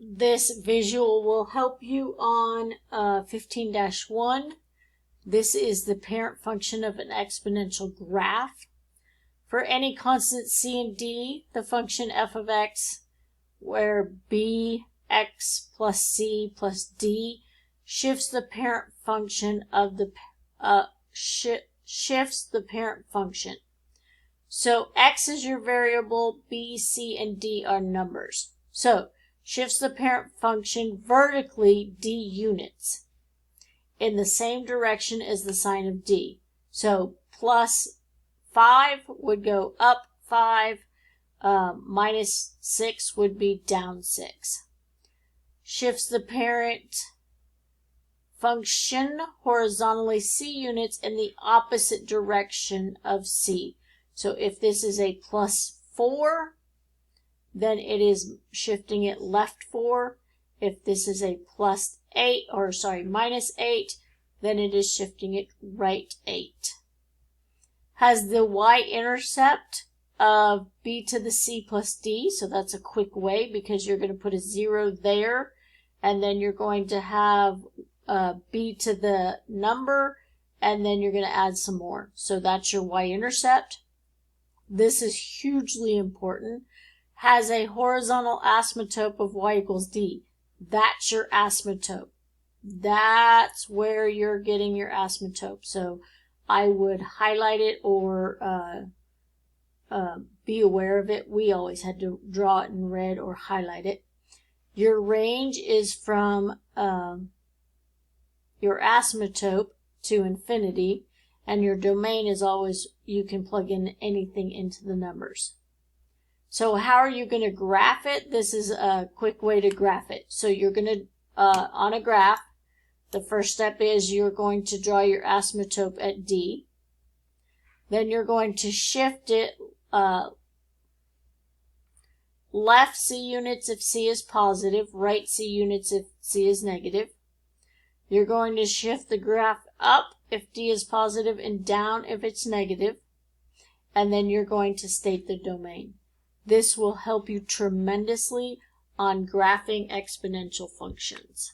This visual will help you on 15-1. This is the parent function of an exponential graph. For any constant c and d, the function f of x, where b x plus c plus d shifts the parent function of the shifts the parent function. So x is your variable, b, c, and d are numbers. So shifts the parent function vertically d units in the same direction as the sign of d. So plus 5 would go up 5, minus 6 would be down 6. Shifts the parent function horizontally c units in the opposite direction of c. So if this is a plus 4, then it is shifting it left 4. If this is a plus 8, or sorry, minus 8, then it is shifting it right 8. Has the y-intercept of b to the c plus d, so that's a quick way because you're going to put a 0 there, and then you're going to have b to the number, and then you're going to add some more. So that's your y-intercept. This is hugely important. Has a horizontal asymptote of y equals d. That's your asymptote. That's where you're getting your asymptote. So I would highlight it or be aware of it. We always had to draw it in red or highlight it. Your range is from your asymptote to infinity, and your domain is always, you can plug in anything into the numbers. So how are you going to graph it? This is a quick way to graph it. So you're going to, on a graph, the first step is you're going to draw your asymptote at D. Then you're going to shift it left C units if C is positive, right C units if C is negative. You're going to shift the graph up if D is positive and down if it's negative. And then you're going to state the domain. This will help you tremendously on graphing exponential functions.